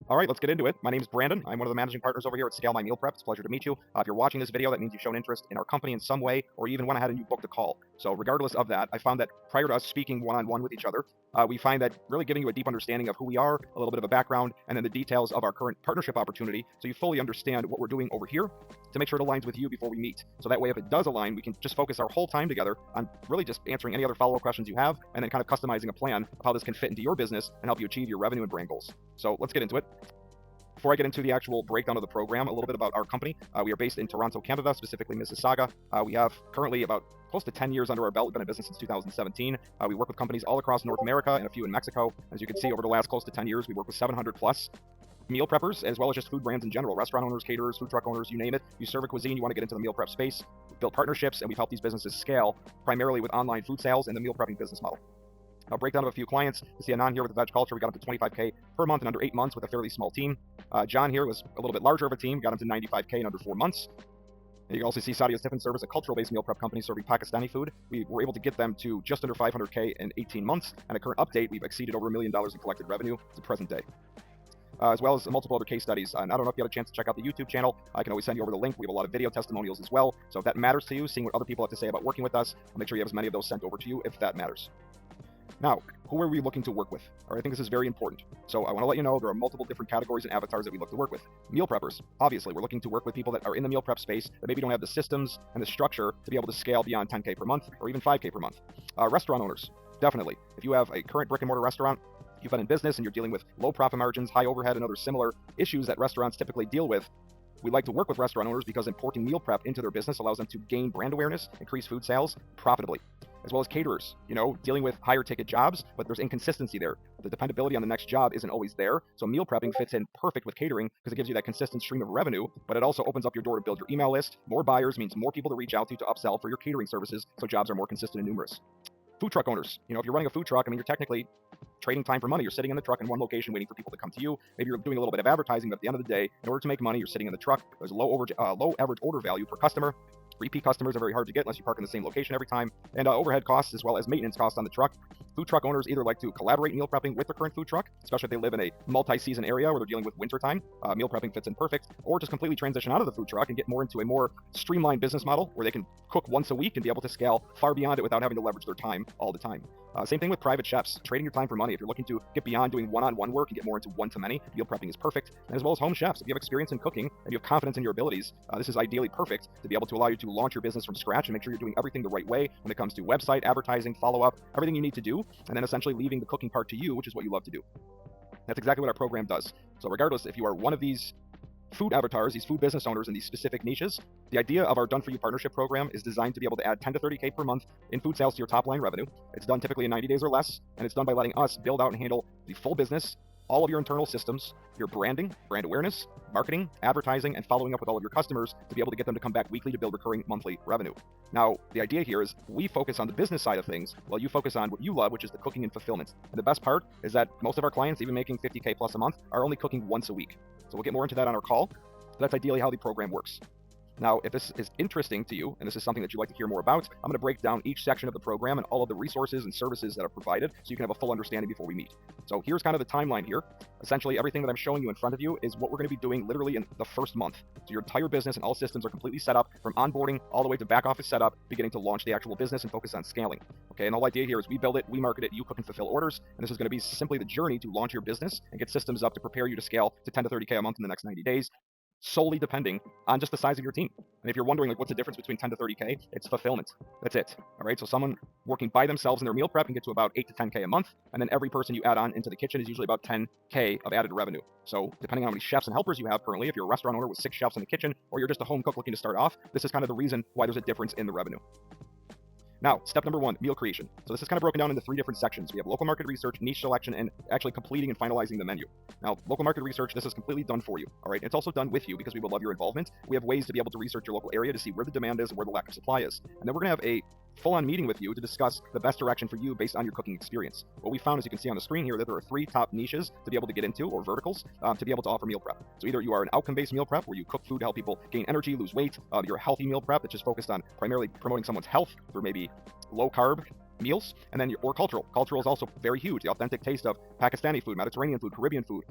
All right, let's get into it. My name is Brandon. I'm one of the managing partners over here at Scale My Meal Prep. It's a pleasure to meet you. If you're watching this video, that means you've shown interest in our company in some way, or you even went ahead and you booked a call. So regardless of that, I found that prior to us speaking one-on-one with each other, we find that really giving you a deep understanding of who we are, a little bit of a background, and then the details of our current partnership opportunity, so you fully understand what we're doing over here to make sure it aligns with you before we meet. So that way, if it does align, we can just focus our whole time together on really just answering any other follow-up questions you have, and then kind of customizing a plan of how this can fit into your business and help you achieve your revenue and brand goals. So let's get into it. Before I get into the actual breakdown of the program, a little bit about our company. We are based in Toronto, Canada, specifically Mississauga. We have currently about close to 10 years under our belt. We've been in business since 2017. We work with companies all across North America and a few in Mexico. As you can see, over the last close to 10 years, we work with 700 plus meal preppers, as well as just food brands in general, restaurant owners, caterers, food truck owners, you name it. You serve a cuisine, you want to get into the meal prep space. We've built partnerships, and we've helped these businesses scale primarily with online food sales and the meal prepping business model. I'll break down of a few clients. You see Anand here with the veg culture. We got up to 25K per month in under 8 months with a fairly small team. John here was a little bit larger of a team, got him to 95K in under 4 months. And you can also see Sadia's Tiffin Service, a cultural-based meal prep company serving Pakistani food. We were able to get them to just under 500K in 18 months. And at current update, we've exceeded over $1 million in collected revenue to present day. As well as multiple other case studies. And I don't know if you had a chance to check out the YouTube channel. I can always send you over the link. We have a lot of video testimonials as well. So if that matters to you, seeing what other people have to say about working with us, I'll make sure you have as many of those sent over to you if that matters. Now, who are we looking to work with? All right, I think this is very important. So I want to let you know there are multiple different categories and avatars that we look to work with. Meal preppers. Obviously, we're looking to work with people that are in the meal prep space that maybe don't have the systems and the structure to be able to scale beyond 10K per month or even 5K per month. Restaurant owners. Definitely. If you have a current brick and mortar restaurant, you've been in business and you're dealing with low profit margins, high overhead, and other similar issues that restaurants typically deal with, we like to work with restaurant owners because importing meal prep into their business allows them to gain brand awareness, increase food sales profitably. As well as caterers, dealing with higher ticket jobs, but there's inconsistency there. The dependability on the next job isn't always there. So meal prepping fits in perfect with catering because it gives you that consistent stream of revenue, but it also opens up your door to build your email list. More buyers means more people to reach out to upsell for your catering services, so jobs are more consistent and numerous. Food truck owners, if you're running a food truck, you're technically trading time for money. You're sitting in the truck in one location waiting for people to come to you. Maybe you're doing a little bit of advertising, but at the end of the day, in order to make money, you're sitting in the truck. There's a low average order value per customer. Repeat customers are very hard to get unless you park in the same location every time. And overhead costs as well as maintenance costs on the truck. Food truck owners either like to collaborate meal prepping with their current food truck, especially if they live in a multi-season area where they're dealing with wintertime. Meal prepping fits in perfect. Or just completely transition out of the food truck and get more into a more streamlined business model where they can cook once a week and be able to scale far beyond it without having to leverage their time all the time. Same thing with private chefs, trading your time for money. If you're looking to get beyond doing one-on-one work and get more into one-to-many, meal prepping is perfect. And as well as home chefs, if you have experience in cooking and you have confidence in your abilities, this is ideally perfect to be able to allow you to launch your business from scratch and make sure you're doing everything the right way when it comes to website, advertising, follow-up, everything you need to do, and then essentially leaving the cooking part to you, which is what you love to do. That's exactly what our program does. So regardless, if you are one of these food avatars, these food business owners in these specific niches, the idea of our Done For You partnership program is designed to be able to add 10 to 30K per month in food sales to your top line revenue. It's done typically in 90 days or less, and it's done by letting us build out and handle the full business, all of your internal systems, your branding, brand awareness, marketing, advertising, and following up with all of your customers to be able to get them to come back weekly to build recurring monthly revenue. Now, the idea here is we focus on the business side of things while you focus on what you love, which is the cooking and fulfillment. And the best part is that most of our clients, even making 50K plus a month, are only cooking once a week. So we'll get more into that on our call. That's ideally how the program works. Now, if this is interesting to you, and this is something that you'd like to hear more about, I'm going to break down each section of the program and all of the resources and services that are provided so you can have a full understanding before we meet. So here's kind of the timeline here. Essentially, everything that I'm showing you in front of you is what we're going to be doing literally in the first month. So your entire business and all systems are completely set up from onboarding all the way to back office setup, beginning to launch the actual business and focus on scaling. Okay, and the whole idea here is we build it, we market it, you cook and fulfill orders, and this is going to be simply the journey to launch your business and get systems up to prepare you to scale to 10 to 30K a month in the next 90 days. Solely depending on just the size of your team. And if you're wondering what's the difference between 10 to 30K, it's fulfillment. That's it. All right. So someone working by themselves in their meal prep can get to about 8 to 10K a month. And then every person you add on into the kitchen is usually about 10K of added revenue. So depending on how many chefs and helpers you have currently, if you're a restaurant owner with 6 chefs in the kitchen, or you're just a home cook looking to start off, this is kind of the reason why there's a difference in the revenue. Now, step number 1, meal creation. So this is kind of broken down into 3 different sections. We have local market research, niche selection, and actually completing and finalizing the menu. Now, local market research, this is completely done for you. All right. It's also done with you because we would love your involvement. We have ways to be able to research your local area to see where the demand is and where the lack of supply is. And then we're going to have a full-on meeting with you to discuss the best direction for you based on your cooking experience. What we found, as you can see on the screen here, that there are 3 top niches to be able to get into, or verticals, to be able to offer meal prep. So either you are an outcome-based meal prep where you cook food to help people gain energy, lose weight. You're a healthy meal prep that's just focused on primarily promoting someone's health through maybe low-carb meals, and then or cultural. Cultural is also very huge. The authentic taste of Pakistani food, Mediterranean food, Caribbean food,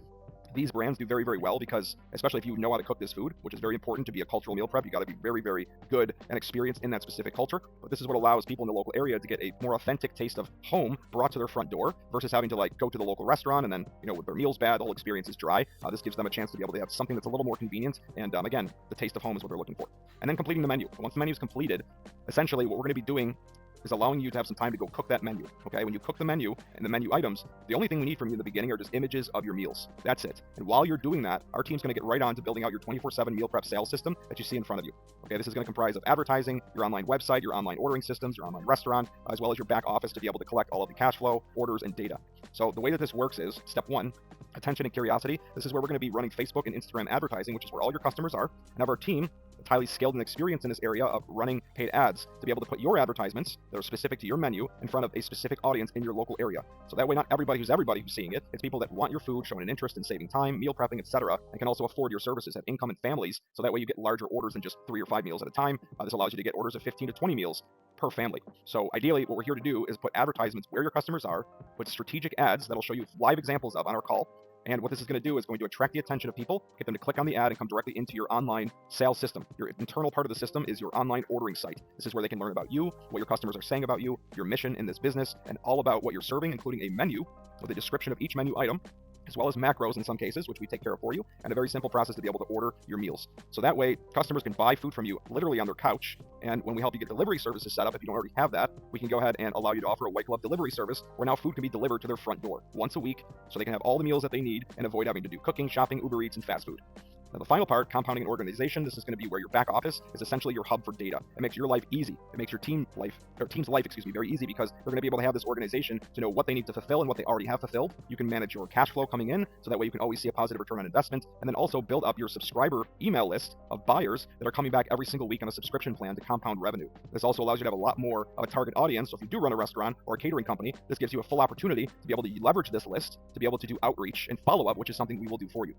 These brands do very, very well because, especially if you know how to cook this food, which is very important to be a cultural meal prep, you got to be very, very good and experienced in that specific culture. But this is what allows people in the local area to get a more authentic taste of home brought to their front door versus having to like go to the local restaurant and then, with their meals bad, the whole experience is dry. This gives them a chance to be able to have something that's a little more convenient. And again, the taste of home is what they're looking for. And then completing the menu. Once the menu is completed, essentially what we're going to be doing is allowing you to have some time to go cook that menu. Okay, when you cook the menu and the menu items, the only thing we need from you in the beginning are just images of your meals. That's it. And while you're doing that, our team's going to get right on to building out your 24/7 meal prep sales system that you see in front of you. Okay, this is going to comprise of advertising, your online website, your online ordering systems, your online restaurant, as well as your back office to be able to collect all of the cash flow, orders, and data. So the way that this works is, step one, attention and curiosity. This is where we're going to be running Facebook and Instagram advertising, which is where all your customers are, and have our team that's highly skilled and experienced in this area of running paid ads to be able to put your advertisements that are specific to your menu in front of a specific audience in your local area. So that way, not everybody who's seeing it. It's people that want your food, showing an interest in saving time, meal prepping, etc., and can also afford your services, have income and families. So that way, you get larger orders than just 3 or 5 meals at a time. This allows you to get orders of 15 to 20 meals per family. So ideally, what we're here to do is put advertisements where your customers are, put strategic ads that'll show you live examples of on our call. And what this is going to do is going to attract the attention of people, get them to click on the ad and come directly into your online sales system. Your internal part of the system is your online ordering site. This is where they can learn about you, what your customers are saying about you, your mission in this business, and all about what you're serving, including a menu with a description of each menu item, as well as macros in some cases, which we take care of for you, and a very simple process to be able to order your meals. So that way, customers can buy food from you literally on their couch, and when we help you get delivery services set up, if you don't already have that, we can go ahead and allow you to offer a white glove delivery service where now food can be delivered to their front door once a week, so they can have all the meals that they need and avoid having to do cooking, shopping, Uber Eats, and fast food. Now, the final part, compounding an organization, this is going to be where your back office is essentially your hub for data. It makes your life easy. It makes your team's life, very easy, because they're going to be able to have this organization to know what they need to fulfill and what they already have fulfilled. You can manage your cash flow coming in, so that way you can always see a positive return on investment, and then also build up your subscriber email list of buyers that are coming back every single week on a subscription plan to compound revenue. This also allows you to have a lot more of a target audience. So if you do run a restaurant or a catering company, this gives you a full opportunity to be able to leverage this list, to be able to do outreach and follow-up, which is something we will do for you.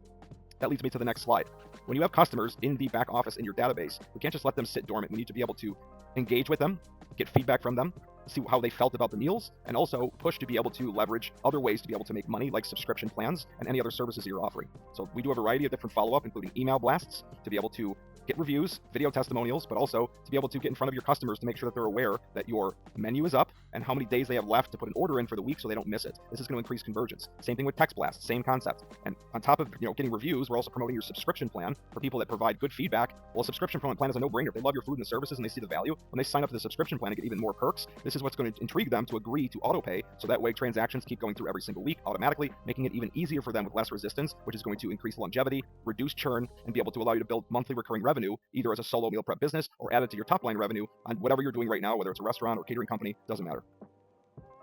That leads me to the next slide. When you have customers in the back office in your database, we can't just let them sit dormant. We need to be able to engage with them, get feedback from them, see how they felt about the meals, and also push to be able to leverage other ways to be able to make money, like subscription plans and any other services that you're offering. So we do a variety of different follow-up, including email blasts, to be able to get reviews, video testimonials, but also to be able to get in front of your customers to make sure that they're aware that your menu is up and how many days they have left to put an order in for the week so they don't miss it. This is going to increase conversions. Same thing with text blasts, same concept. And on top of getting reviews, we're also promoting your subscription plan for people that provide good feedback. Well, a subscription plan is a no-brainer. If they love your food and the services and they see the value, when they sign up for the subscription plan and get even more perks, this is what's going to intrigue them to agree to autopay, so that way transactions keep going through every single week automatically, making it even easier for them with less resistance, which is going to increase longevity, reduce churn, and be able to allow you to build monthly recurring revenue, either as a solo meal prep business or add it to your top line revenue on whatever you're doing right now, whether it's a restaurant or catering company, doesn't matter.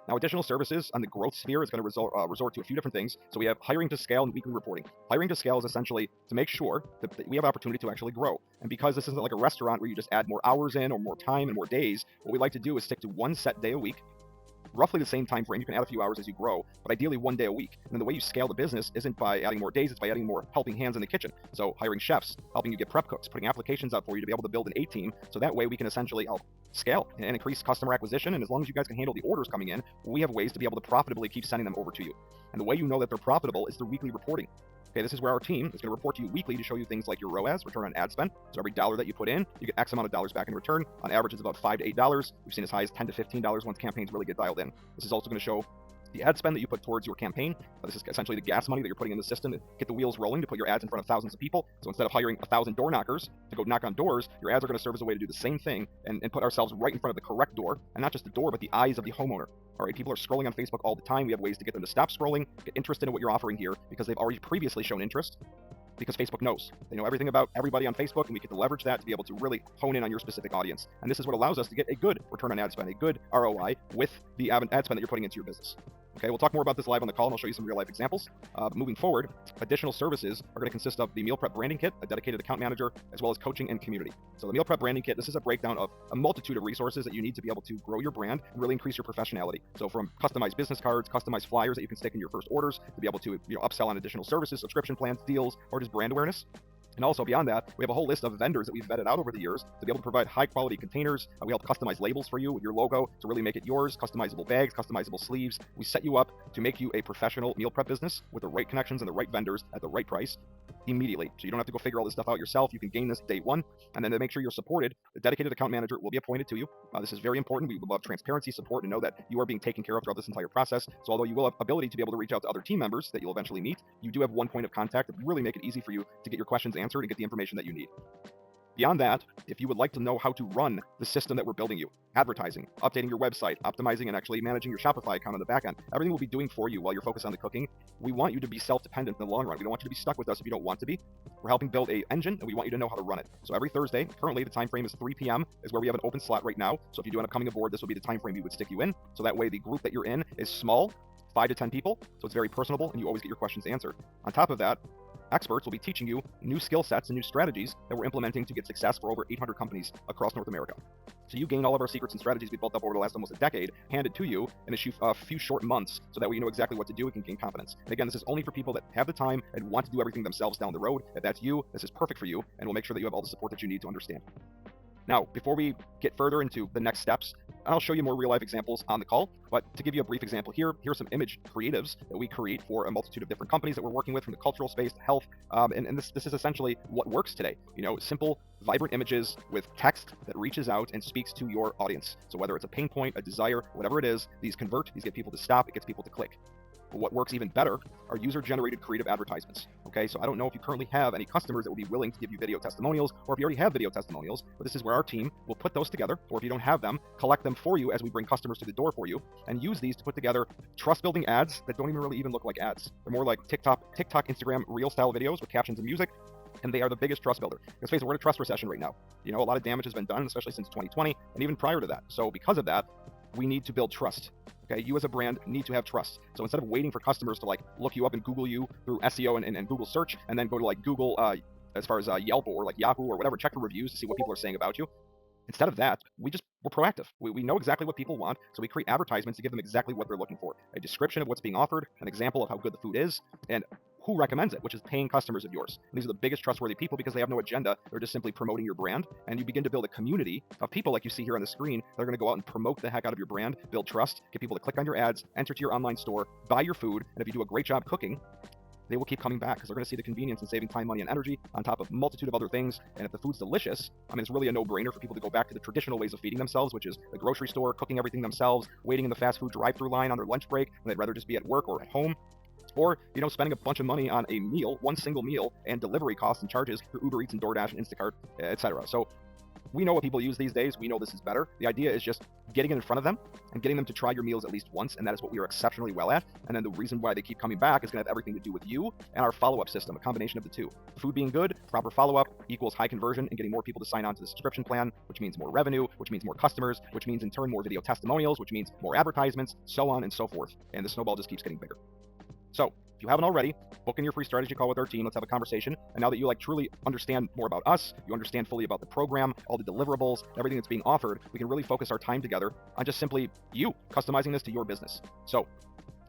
Now, additional services on the growth sphere is going to resort to a few different things. So we have hiring to scale and weekly reporting. Hiring to scale is essentially to make sure that we have opportunity to actually grow. And because this isn't like a restaurant where you just add more hours in or more time and more days, what we like to do is stick to one set day a week, roughly the same time frame. You can add a few hours as you grow, but ideally one day a week. And then the way you scale the business isn't by adding more days, it's by adding more helping hands in the kitchen. So hiring chefs, helping you get prep cooks, putting applications out for you to be able to build an A team. So that way we can essentially help scale and increase customer acquisition. And as long as you guys can handle the orders coming in, we have ways to be able to profitably keep sending them over to you. And the way you know that they're profitable is through weekly reporting. Okay, this is where our team is going to report to you weekly to show you things like your ROAS, return on ad spend. So every dollar that you put in, you get X amount of dollars back in return. On average, it's about $5 to $8. We've seen as high as $10 to $15 once campaigns really get dialed in. This is also going to show the ad spend that you put towards your campaign. This is essentially the gas money that you're putting in the system to get the wheels rolling, to put your ads in front of thousands of people. So instead of hiring 1,000 door knockers to go knock on doors, your ads are going to serve as a way to do the same thing and put ourselves right in front of the correct door, and not just the door, but the eyes of the homeowner. All right, people are scrolling on Facebook all the time. We have ways to get them to stop scrolling, get interested in what you're offering here, because they've already previously shown interest. Because Facebook knows. They know everything about everybody on Facebook, and we get to leverage that to be able to really hone in on your specific audience. And this is what allows us to get a good return on ad spend, a good ROI with the ad spend that you're putting into your business. Okay, we'll talk more about this live on the call, and I'll show you some real-life examples. Moving forward, additional services are going to consist of the Meal Prep Branding Kit, a dedicated account manager, as well as coaching and community. So the Meal Prep Branding Kit, this is a breakdown of a multitude of resources that you need to be able to grow your brand and really increase your professionality. So from customized business cards, customized flyers that you can stick in your first orders to be able to upsell on additional services, subscription plans, deals, or just brand awareness. And also beyond that, we have a whole list of vendors that we've vetted out over the years to be able to provide high quality containers. We help customize labels for you with your logo to really make it yours, customizable bags, customizable sleeves. We set you up to make you a professional meal prep business with the right connections and the right vendors at the right price immediately. So you don't have to go figure all this stuff out yourself. You can gain this day one. And then to make sure you're supported, a dedicated account manager will be appointed to you. This is very important. We would love transparency, support, and know that you are being taken care of throughout this entire process. So although you will have ability to be able to reach out to other team members that you'll eventually meet, you do have one point of contact that really make it easy for you to get your questions answered and get the information that you need. Beyond that, if you would like to know how to run the system that we're building you, advertising, updating your website, optimizing and actually managing your Shopify account on the back end, everything we'll be doing for you while you're focused on the cooking. We want you to be self-dependent in the long run. We don't want you to be stuck with us if you don't want to be. We're helping build an engine, and we want you to know how to run it. So every Thursday, currently the time frame is 3 p.m. is where we have an open slot right now. So if you do end up coming aboard, this will be the time frame we would stick you in. So that way the group that you're in is small, 5 to 10 people, so it's very personable, and you always get your questions answered. On top of that, experts will be teaching you new skill sets and new strategies that we're implementing to get success for over 800 companies across North America. So you gain all of our secrets and strategies we built up over the last almost a decade, handed to you in a few short months, so that way you know exactly what to do and can gain confidence. And again, this is only for people that have the time and want to do everything themselves down the road. If that's you, this is perfect for you, and we'll make sure that you have all the support that you need to understand. Now, before we get further into the next steps, I'll show you more real-life examples on the call, but to give you a brief example here's some image creatives that we create for a multitude of different companies that we're working with, from the cultural space to health, and this is essentially what works today. Simple, vibrant images with text that reaches out and speaks to your audience. So whether it's a pain point, a desire, whatever it is, these convert, these get people to stop, it gets people to click. But what works even better are user-generated creative advertisements. Okay, so I don't know if you currently have any customers that would be willing to give you video testimonials, or if you already have video testimonials, but this is where our team will put those together, or if you don't have them, collect them for you as we bring customers to the door for you, and use these to put together trust-building ads that don't even look like ads. They're more like TikTok, Instagram, Reel-style videos with captions and music, and they are the biggest trust builder. Let's face it, we're in a trust recession right now. A lot of damage has been done, especially since 2020, and even prior to that. So because of that, we need to build trust. Okay, you as a brand need to have trust. So instead of waiting for customers to look you up and Google you through SEO and Google search, and then go to Google as far as Yelp or Yahoo or whatever, check the reviews to see what people are saying about you. Instead of that, we're proactive. We know exactly what people want, so we create advertisements to give them exactly what they're looking for. A description of what's being offered, an example of how good the food is, and who recommends it, which is paying customers of yours. And these are the biggest trustworthy people because they have no agenda. They're just simply promoting your brand, and you begin to build a community of people like you see here on the screen. They're going to go out and promote the heck out of your brand, build trust, get people to click on your ads, enter to your online store, buy your food, and if you do a great job cooking, they will keep coming back because they're going to see the convenience and saving time, money, and energy on top of a multitude of other things. And if the food's delicious, it's really a no-brainer for people to go back to the traditional ways of feeding themselves, which is the grocery store, cooking everything themselves, waiting in the fast food drive-through line on their lunch break when they'd rather just be at work or at home. Or, spending a bunch of money on a meal, one single meal, and delivery costs and charges through Uber Eats and DoorDash and Instacart, etc. So we know what people use these days. We know this is better. The idea is just getting it in front of them and getting them to try your meals at least once, and that is what we are exceptionally well at. And then the reason why they keep coming back is going to have everything to do with you and our follow-up system, a combination of the two. Food being good, proper follow-up equals high conversion and getting more people to sign on to the subscription plan, which means more revenue, which means more customers, which means in turn more video testimonials, which means more advertisements, so on and so forth. And the snowball just keeps getting bigger. So if you haven't already, book in your free strategy call with our team. Let's have a conversation. And now that you truly understand more about us, you understand fully about the program, all the deliverables, everything that's being offered, we can really focus our time together on just simply you customizing this to your business. So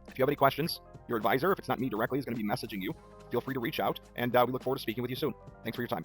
if you have any questions, your advisor, if it's not me directly, is going to be messaging you. Feel free to reach out, and we look forward to speaking with you soon. Thanks for your time.